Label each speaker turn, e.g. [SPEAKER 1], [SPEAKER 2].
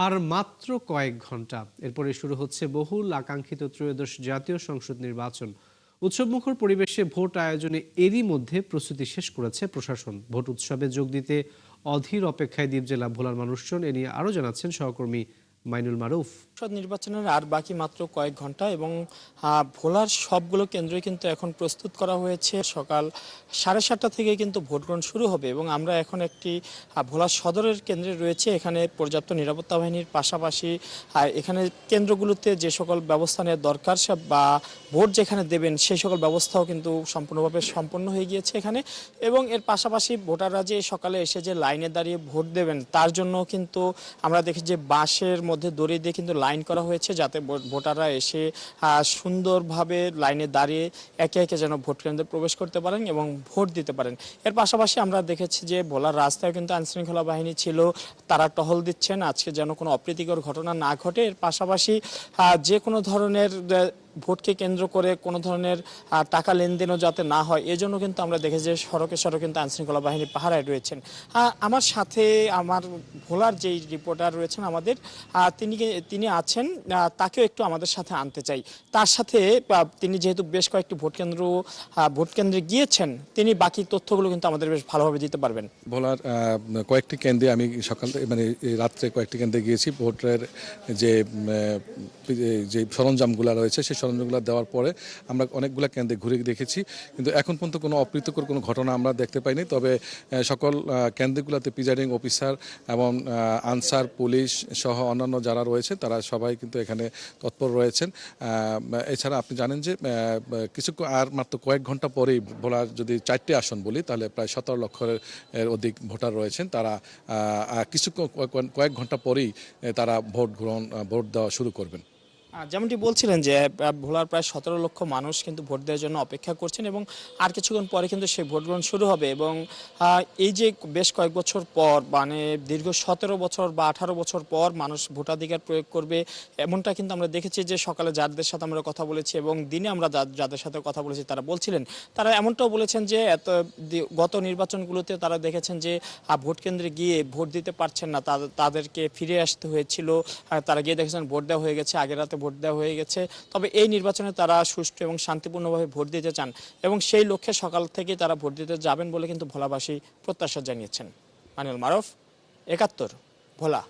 [SPEAKER 1] আর মাত্র কয়েক ঘন্টা এরপরে শুরু হচ্ছে বহুল আকাঙ্ক্ষিত ত্রয়োদশ জাতীয় সংসদ নির্বাচন। উৎসবমুখর পরিবেশে ভোট আয়োজনে এরই মধ্যে প্রস্তুতি শেষ করেছে প্রশাসন। ভোট উৎসবে যোগ দিতে অধীর অপেক্ষায় দ্বীপ জেলা ভোলার মানুষজন। এ নিয়ে আরও জানাচ্ছেন সহকর্মী মাইনুল মারুফ।
[SPEAKER 2] সংসদ নির্বাচনের আর বাকি মাত্র কয়েক ঘন্টা এবং ভোলার সবগুলো কেন্দ্রই কিন্তু এখন প্রস্তুত করা হয়েছে। সকাল 7:30 থেকে কিন্তু ভোট গ্রহণ শুরু হবে এবং আমরা এখন একটি ভোলা সদরের কেন্দ্রে রয়েছে। এখানে পর্যাপ্ত নিরাপত্তা বাহিনীর পাশাপাশি এখানে কেন্দ্রগুলোতে যে সকল ব্যবস্থা নেওয়ার দরকার বা ভোট যেখানে দেবেন সেই সকল ব্যবস্থাও কিন্তু সম্পূর্ণভাবে সম্পন্ন হয়ে গিয়েছে এখানে। এবং এর পাশাপাশি ভোটাররা যে সকালে এসে যে লাইনে দাঁড়িয়ে ভোট দেবেন তার জন্য কিন্তু আমরা দেখি যে বাঁশের মধ্যে দড়ি দিয়ে কিন্তু লাইন করা হয়েছে, যাতে ভোটাররা এসে সুন্দরভাবে লাইনে দাঁড়িয়ে একে একে যেন ভোট কেন্দ্রে প্রবেশ করতে পারেন এবং ভোট দিতে পারেন। এর পাশাপাশি আমরা দেখেছি যে ভোলার রাস্তায় কিন্তু আইনশৃঙ্খলা বাহিনী ছিল, তারা টহল দিচ্ছেন আজকে যেন কোনো অপ্রীতিকর ঘটনা না ঘটে। এর পাশাপাশি যে কোনো ধরনের ভোটকে কেন্দ্র করে কোনো ধরনের টাকা লেনদেনও যাতে না হয় এজন্য কিন্তু আমরা দেখেছি যে সড়কে সড়কে কিন্তু আইনশৃঙ্খলা বাহিনী পাহারায় রয়েছেন। আমার সাথে আমার ভোলার যেই রিপোর্টার রয়েছেন আমাদের তিনি আছেন, তাকেও একটু আমাদের সাথে আনতে চাই। তার সাথে তিনি যেহেতু বেশ কয়েকটি ভোট কেন্দ্রে গিয়েছেন, তিনি বাকি তথ্যগুলো কিন্তু আমাদের বেশ ভালোভাবে দিতে পারবেন।
[SPEAKER 3] ভোলার কয়েকটি কেন্দ্রে আমি সকাল মানে রাত্রে কয়েকটি কেন্দ্রে গিয়েছি। ভোটের যে যে সরঞ্জামগুলো রয়েছে সেই সরঞ্জামগুলো দেওয়ার পরে আমরা অনেকগুলো কেন্দ্রে ঘুরে দেখেছি, কিন্তু এখন পর্যন্ত কোনো অপ্রীতিকর কোনো ঘটনা আমরা দেখতে পাইনি। তবে সকল কেন্দ্রগুলোতে প্রিজাইডিং অফিসার এবং আনসার, পুলিশ সহ অন্যান্য যারা রয়েছে তারা সবাই কিন্তু এখানে তৎপর রয়েছেন। এছাড়া আপনি জানেন যে আর মাত্র কয়েক ঘন্টা পরেই ভোলার যদি 4টি আসন বলি তাহলে প্রায় 17 লক্ষের অধিক ভোটার রয়েছেন। তারা কয়েক ঘন্টা পরেই তারা ভোট দেওয়া শুরু করবেন।
[SPEAKER 2] যেমনটি বলছিলেন যে ভোলার প্রায় 17 লক্ষ মানুষ কিন্তু ভোট দেওয়ার জন্য অপেক্ষা করছেন এবং আর কিছুক্ষণ পরে কিন্তু সেই ভোট গ্রহণ শুরু হবে। এবং এই যে বেশ কয়েক বছর পর, মানে দীর্ঘ 17 বছর বা 18 বছর পর মানুষ ভোটাধিকার প্রয়োগ করবে, এমনটা কিন্তু আমরা দেখেছি যে সকালে যাদের সাথে আমরা কথা বলেছি এবং দিনে আমরা যাদের সাথে কথা বলেছি তারা বলছিলেন, তারা এমনটাও বলেছেন যে গত নির্বাচনগুলোতে তারা দেখেছেন যে ভোট কেন্দ্রে গিয়ে ভোট দিতে পারছেন না, তাদেরকে ফিরে আসতে হয়েছিল। তারা গিয়ে দেখেছেন ভোট দেওয়া হয়ে গেছে, আগের রাতে ভোট দেওয়া হয়ে গেছে। তবে এই নির্বাচনে তারা সুষ্ঠু এবং শান্তিপূর্ণভাবে ভোট দিতে চান এবং সেই লক্ষ্যে সকাল থেকে তারা ভোট দিতে যাবেন বলে কিন্তু ভোলাবাসী প্রত্যাশা জানিয়েছেন। মাইনুল মারুফ, 71 ভোলা।